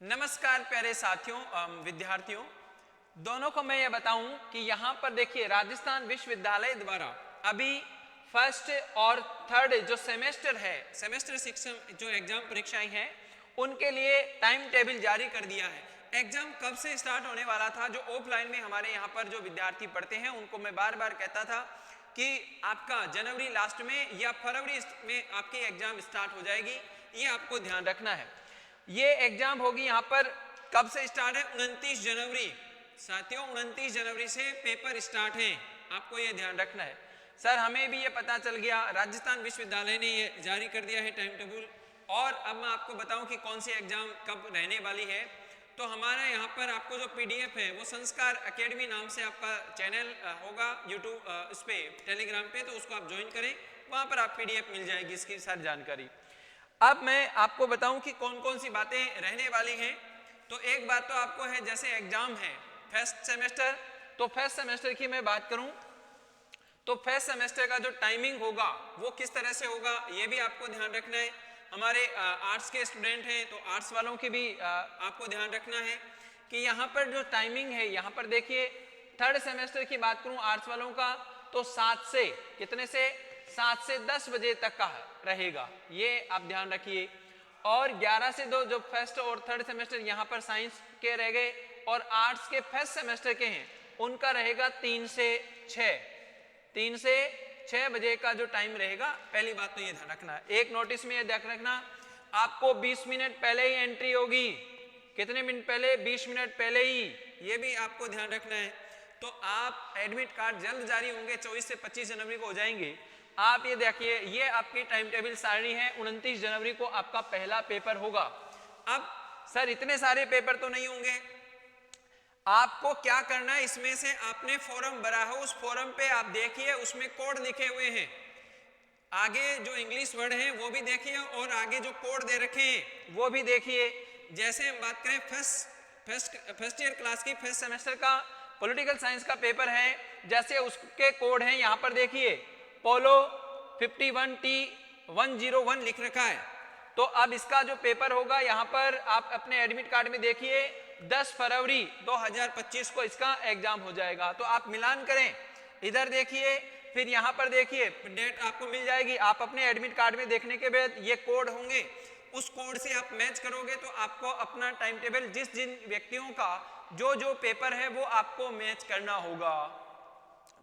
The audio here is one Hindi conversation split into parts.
नमस्कार प्यारे साथियों, विद्यार्थियों, दोनों को मैं ये बताऊं कि यहाँ पर देखिए राजस्थान विश्वविद्यालय द्वारा अभी फर्स्ट और थर्ड जो सेमेस्टर है, सेमेस्टर 6 जो एग्जाम परीक्षाएं हैं उनके लिए टाइम टेबल जारी कर दिया है। एग्जाम कब से स्टार्ट होने वाला था, जो ऑफलाइन में हमारे यहाँ पर जो विद्यार्थी पढ़ते हैं उनको मैं बार बार कहता था कि आपका जनवरी लास्ट में या फरवरी में आपकी एग्जाम स्टार्ट हो जाएगी, ये आपको ध्यान रखना है। ये एग्जाम होगी यहाँ पर कब से स्टार्ट है? 29 जनवरी। साथियों 29 जनवरी से पेपर स्टार्ट हैं, आपको ये ध्यान रखना है। सर हमें भी ये पता चल गया, राजस्थान विश्वविद्यालय ने ये जारी कर दिया है टाइम टेबल। और अब मैं आपको बताऊं कि कौन सी एग्जाम कब रहने वाली है। तो हमारा यहाँ पर आपको जो पीडीएफ है वो संस्कार एकेडमी नाम से आपका चैनल होगा यूट्यूब, इस पे टेलीग्राम पे, तो उसको आप ज्वाइन करें, वहाँ पर आप पीडीएफ मिल जाएगी इसकी सारी जानकारी। अब मैं आपको बताऊं कि कौन कौन सी बातें रहने वाली हैं। तो एक बात तो आपको है, जैसे एग्जाम है फर्स्ट सेमेस्टर, तो फर्स्ट सेमेस्टर की मैं बात करूं तो फर्स्ट सेमेस्टर का जो टाइमिंग होगा वो किस तरह से होगा, ये भी आपको ध्यान रखना है। हमारे आर्ट्स के स्टूडेंट हैं तो आर्ट्स वालों की भी आपको ध्यान रखना है कि यहाँ पर जो टाइमिंग है, यहाँ पर देखिए थर्ड सेमेस्टर की बात करूं आर्ट्स वालों का तो 7 से कितने से 7 से 10 बजे तक का रहेगा, ये आप ध्यान रखिए। और 11 से 2 जो फर्स्ट और थर्ड सेमेस्टर यहाँ पर साइंस के रह गए और आर्ट्स के फर्स्ट सेमेस्टर के हैं उनका रहेगा 3 से 6 बजे का जो टाइम रहेगा। पहली बात तो ये ध्यान रखना है। एक नोटिस में ये ध्यान रखना, आपको 20 मिनट पहले ही एंट्री होगी। कितने मिनट पहले? 20 मिनट पहले ही, ये भी आपको ध्यान रखना है। तो आप एडमिट कार्ड जल्द जारी होंगे, 24 से 25 जनवरी को हो जाएंगे। आप ये देखिए, ये आपकी टाइम टेबल सारणी है। 29 जनवरी को आपका पहला पेपर होगा। अब सर इतने सारे पेपर तो नहीं होंगे, आपको क्या करना है, इसमें से आपने फॉर्म भरा है, उस फॉर्म पे आप देखिए उसमें कोड लिखे हुए हैं, आगे जो इंग्लिश वर्ड है वो भी देखिए और आगे जो कोड दे रखे हैं वो भी देखिए। जैसे हम बात करें फर्स्ट ईयर क्लास की फर्स्ट सेमेस्टर का पॉलिटिकल साइंस का पेपर है, जैसे उसके कोड हैं यहाँ पर देखिए, पोलो 51T101 लिख रखा है। तो अब इसका जो पेपर होगा यहाँ पर आप अपने एडमिट कार्ड में देखिए 10 फरवरी 2025 को इसका एग्जाम हो जाएगा। तो आप मिलान करें, इधर देखिए फिर यहाँ पर देखिए डेट आपको मिल जाएगी। आप अपने एडमिट कार्ड में देखने के बाद ये कोड होंगे, उस कोड से आप मैच करोगे तो आपको अपना टाइम टेबल जिन व्यक्तियों का जो पेपर है वो आपको मैच करना होगा,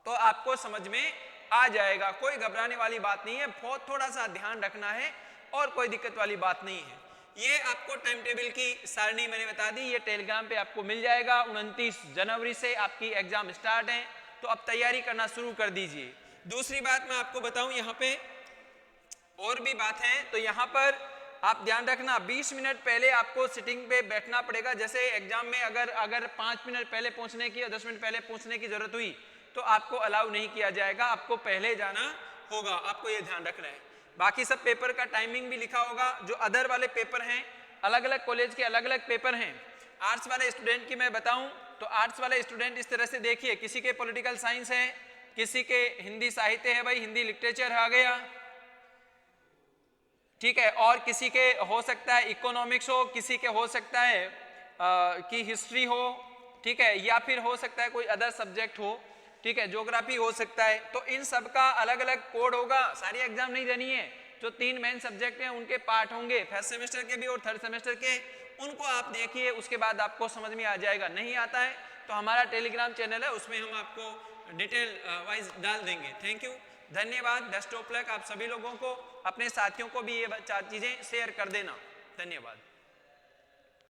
तो आपको समझ में आ जाएगा। कोई घबराने वाली बात नहीं है, बहुत थोड़ा सा ध्यान रखना है और कोई दिक्कत वाली बात नहीं है। ये आपको टाइम टेबल की सारणी मैंने बता दी, ये टेलीग्राम पे आपको मिल जाएगा। 29 जनवरी से आपकी एग्जाम स्टार्ट है, तो अब तैयारी करना शुरू कर दीजिए। दूसरी बात मैं आपको बताऊं, यहाँ पे और भी बात है, तो यहाँ पर आप ध्यान रखना 20 मिनट पहले आपको सिटिंग पे बैठना पड़ेगा। जैसे एग्जाम में अगर 5 मिनट पहले पहुंचने की या 10 मिनट पहले पहुंचने की जरूरत हुई तो आपको अलाउ नहीं किया जाएगा, आपको पहले जाना होगा, आपको ये ध्यान रखना है। बाकी सब पेपर का टाइमिंग भी लिखा होगा। जो अदर वाले पेपर हैं, अलग अलग कॉलेज के अलग अलग पेपर हैं। आर्ट्स वाले स्टूडेंट की मैं बताऊं तो आर्ट्स वाले स्टूडेंट इस तरह से देखिए, किसी के पॉलिटिकल साइंस है, किसी के हिंदी साहित्य है, भाई हिंदी लिटरेचर आ गया, ठीक है, और किसी के हो सकता है इकोनॉमिक्स हो, किसी के हो सकता है कि हिस्ट्री हो, ठीक है, या फिर हो सकता है कोई अदर सब्जेक्ट हो, ठीक है, ज्योग्राफी हो सकता है। तो इन सब का अलग अलग कोड होगा। सारी एग्जाम नहीं देनी है, जो 3 मेन सब्जेक्ट हैं उनके पार्ट होंगे, फर्स्ट सेमेस्टर के भी और थर्ड सेमेस्टर के, उनको आप देखिए, उसके बाद आपको समझ में आ जाएगा। नहीं आता है तो हमारा टेलीग्राम चैनल है, उसमें हम आपको डिटेल वाइज डाल देंगे। थैंक यू, धन्यवाद, बेस्ट ऑफ लक आप सभी लोगों को। अपने साथियों को भी ये 4 चीजें शेयर कर देना। धन्यवाद।